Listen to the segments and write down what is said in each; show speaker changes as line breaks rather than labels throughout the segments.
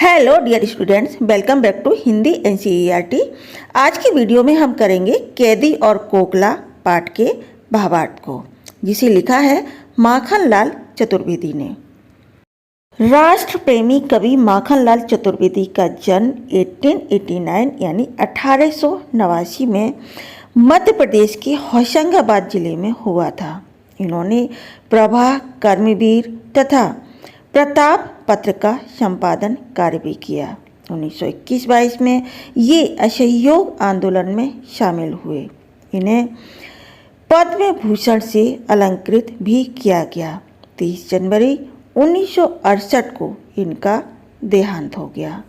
Hello dear students, welcome back to Hindi NCERT. आज की video में हम करेंगे कैदी और कोकिला पाठ के भावार्थ को, जिसे लिखा है माखनलाल चतुर्वेदी ने। राष्ट्र प्रेमी कवि माखनलाल चतुर्वेदी का जन्म 1889 यानी 1889 में मध्य प्रदेश के होशंगाबाद जिले में हुआ था। इन्होंने प्रभा, कर्मवीर तथा प्रताप पत्र का संपादन कार्य भी किया। 1921-22 में ये असहयोग आंदोलन में शामिल हुए। इन्हें पद्म भूषण से अलंकृत भी किया गया। 30 जनवरी 1968 को इनका देहांत हो गया।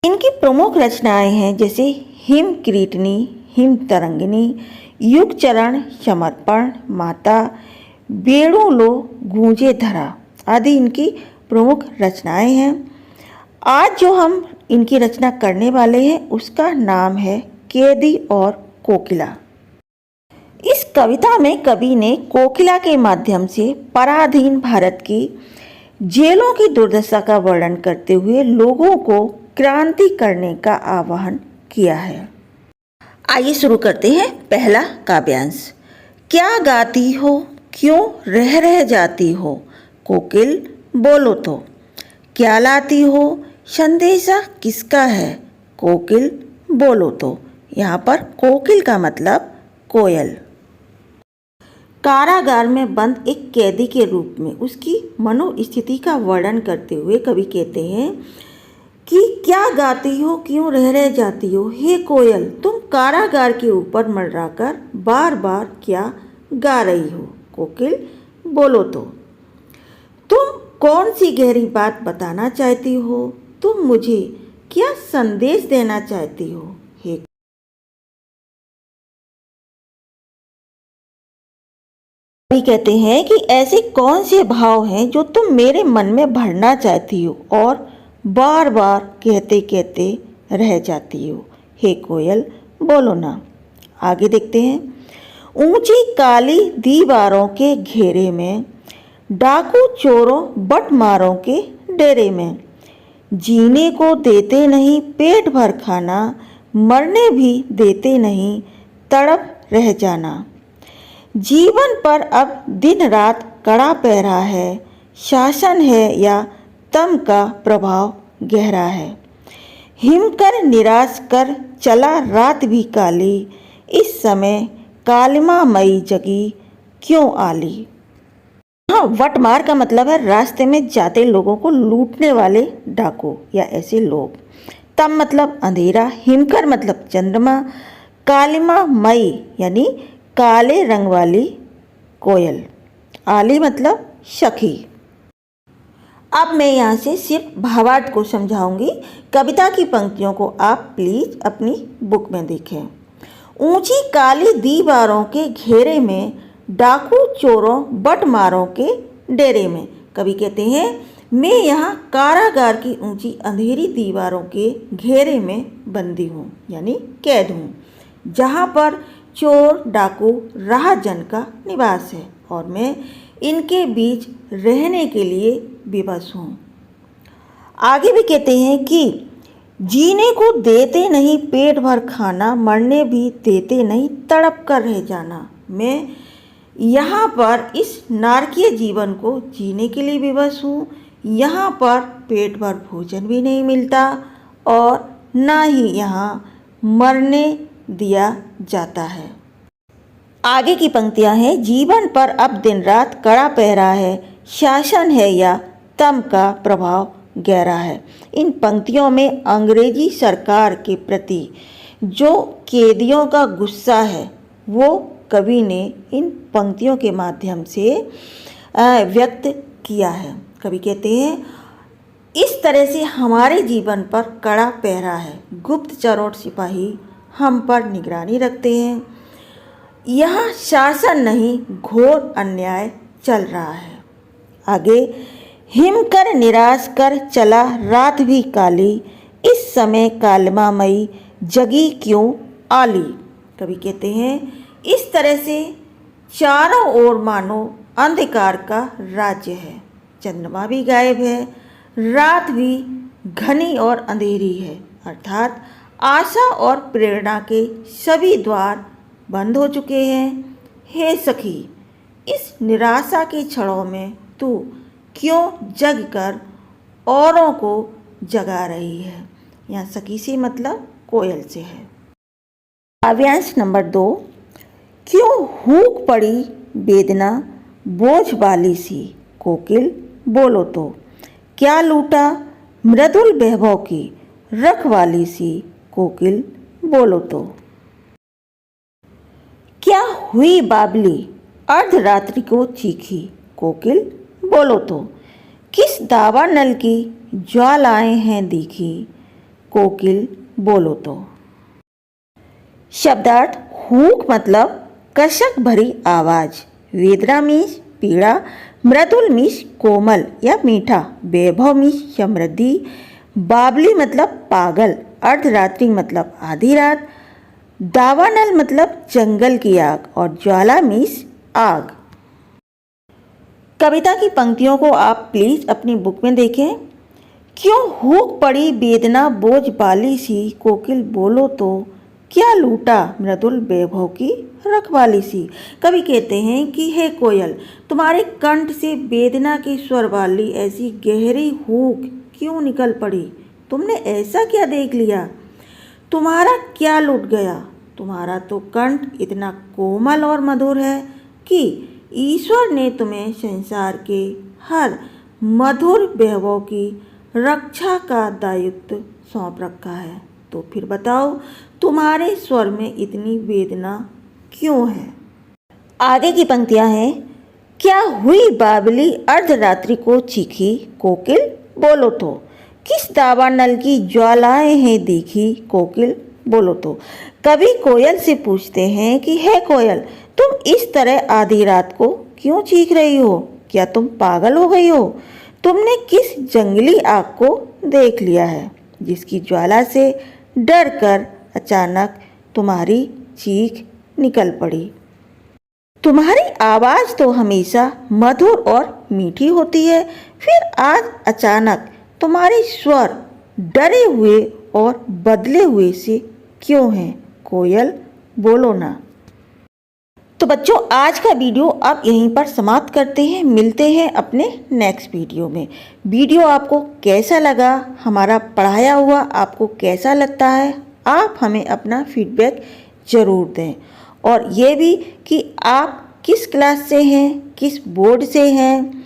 इनकी प्रमुख रचनाएं हैं जैसे हिम किरीटनी, हिम तरंगिनी, युग चरण, समर्पण, माता, बेड़ू लो गूंजे धरा आदि इनकी प्रमुख रचनाएं हैं। आज जो हम इनकी रचना करने वाले हैं उसका नाम है कैदी और कोकिला। इस कविता में कवि ने कोकिला के माध्यम से पराधीन भारत की जेलों की दुर्दशा का वर्णन करते हुए लोगों को क्रांति करने का आह्वान किया है। आइए शुरू करते हैं पहला काव्यांश। क्या गाती हो, क्यों रह रह जाती हो, कोकिल बोलो तो। क्या लाती हो, संदेशा किसका है, कोकिल बोलो तो। यहाँ पर कोकिल का मतलब कोयल। कारागार में बंद एक कैदी के रूप में उसकी मनोस्थिति का वर्णन करते हुए कवि कहते हैं कि क्या गाती हो, क्यों रह रह जाती हो, हे कोयल, तुम कारागार के ऊपर मंडराकर बार बार क्या गा रही हो, कोकिल बोलो तो। तुम कौन सी गहरी बात बताना चाहती हो, तुम मुझे क्या संदेश देना चाहती हो, हे। कवि कहते हैं कि ऐसे कौन से भाव हैं जो तुम मेरे मन में भरना चाहती हो और बार बार कहते कहते रह जाती हो, हे कोयल बोलो ना। आगे देखते हैं। ऊंची काली दीवारों के घेरे में, डाकू चोरों बटमारों के डेरे में, जीने को देते नहीं पेट भर खाना, मरने भी देते नहीं तड़प रह जाना। जीवन पर अब दिन रात कड़ा पहरा है, शासन है या तम का प्रभाव गहरा है। हिम कर निराश कर चला रात भी काली, इस समय कालिमा मई जगी क्यों आली। हाँ, वटमार का मतलब है रास्ते में जाते लोगों को लूटने वाले डाकू या ऐसे लोग। तम मतलब अंधेरा, हिमकर मतलब चंद्रमा, कालिमा मई यानी काले रंग वाली कोयल, आली मतलब सखी। अब मैं यहाँ से सिर्फ भावार्थ को समझाऊंगी। कविता की पंक्तियों को आप प्लीज अपनी बुक में देखें। ऊंची काली दीवारों के घेरे में, डाकू चोरों बटमारों के डेरे में। कवि कहते हैं मैं यहाँ कारागार की ऊंची अंधेरी दीवारों के घेरे में बंदी हूँ यानी कैद हूँ, जहाँ पर चोर डाकू राहजन का निवास है और मैं इनके बीच रहने के लिए विवश हूँ। आगे भी कहते हैं कि जीने को देते नहीं पेट भर खाना, मरने भी देते नहीं तड़प कर रह जाना। मैं यहाँ पर इस नारकीय जीवन को जीने के लिए विवश हूँ। यहाँ पर पेट भर भोजन भी नहीं मिलता और ना ही यहाँ मरने दिया जाता है। आगे की पंक्तियाँ हैं। जीवन पर अब दिन रात कड़ा पहरा है, शासन है या तम का प्रभाव गहरा है। इन पंक्तियों में अंग्रेजी सरकार के प्रति जो कैदियों का गुस्सा है वो कवि ने इन पंक्तियों के माध्यम से व्यक्त किया है। कवि कहते हैं इस तरह से हमारे जीवन पर कड़ा पहरा है, गुप्तचर और सिपाही हम पर निगरानी रखते हैं। यहाँ शासन नहीं घोर अन्याय चल रहा है। आगे, हिम कर निराश कर चला रात भी काली, इस समय कालिमा मई जगी क्यों आली। कवि कहते हैं इस तरह से चारों ओर मानो अंधकार का राज्य है, चंद्रमा भी गायब है, रात भी घनी और अंधेरी है, अर्थात आशा और प्रेरणा के सभी द्वार बंद हो चुके हैं। हे सखी, इस निराशा के क्षणों में तू क्यों जग कर औरों को जगा रही है। यहाँ सखी से मतलब कोयल से है। काव्यांश नंबर 2। क्यों हूक पड़ी वेदना बोझ वाली सी, कोकिल बोलो तो। क्या लूटा मृदुल वैभव की रखवाली सी, कोकिल बोलो तो। क्या हुई बाबली अर्धरात्रि को चीखी, कोकिल बोलो तो। किस दावा नल की ज्वालाएं हैं दिखी, कोकिल बोलो तो। शब्दार्थ। हूक मतलब कशक भरी आवाज, वेदना मीन्स पीड़ा, मृदुल मीन्स कोमल या मीठा, वैभव मीन्स समृद्धि, बाबली मतलब पागल, अर्धरात्रि मतलब आधी रात, दावानल मतलब जंगल की आग और ज्वाला मीन्स आग। कविता की पंक्तियों को आप प्लीज अपनी बुक में देखें। क्यों हूक पड़ी वेदना बोझ बाली सी, कोकिल बोलो तो। क्या लूटा मृदुल वैभव की रखवाली सी। कवि कहते हैं कि हे कोयल, तुम्हारे कंठ से वेदना की स्वर वाली ऐसी गहरी हूक क्यों निकल पड़ी। तुमने ऐसा क्या देख लिया, तुम्हारा क्या लूट गया। तुम्हारा तो कंठ इतना कोमल और मधुर है कि ईश्वर ने तुम्हें संसार के हर मधुर वैभव की रक्षा का दायित्व सौंप रखा है। तो फिर बताओ, तुम्हारे स्वर में इतनी वेदना क्यों है। आगे की पंक्तियां हैं। क्या हुई बाबली अर्धरात्रि को चीखी, कोकिल बोलो तो। किस दावा नल की ज्वालाएं हैं दिखी, कोकिल बोलो तो। कवि कोयल से पूछते हैं कि हे कोयल, तुम इस तरह आधी रात को क्यों चीख रही हो। क्या तुम पागल हो गई हो। तुमने किस जंगली आग को देख लिया है जिसकी ज्वाला से डर कर अचानक तुम्हारी चीख निकल पड़ी। तुम्हारी आवाज़ तो हमेशा मधुर और मीठी होती है, फिर आज अचानक तुम्हारे स्वर डरे हुए और बदले हुए से क्यों हैं, कोयल बोलो ना। तो बच्चों, आज का वीडियो अब यहीं पर समाप्त करते हैं। मिलते हैं अपने नेक्स्ट वीडियो में। वीडियो आपको कैसा लगा, हमारा पढ़ाया हुआ आपको कैसा लगता है, आप हमें अपना फीडबैक ज़रूर दें। और ये भी कि आप किस क्लास से हैं, किस बोर्ड से हैं,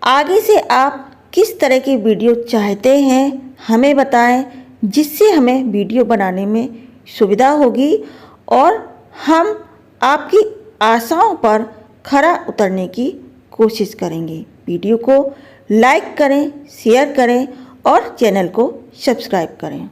आगे से आप किस तरह की वीडियो चाहते हैं हमें बताएं, जिससे हमें वीडियो बनाने में सुविधा होगी और हम आपकी आशाओं पर खरा उतरने की कोशिश करेंगे। वीडियो को लाइक करें, शेयर करें और चैनल को सब्सक्राइब करें।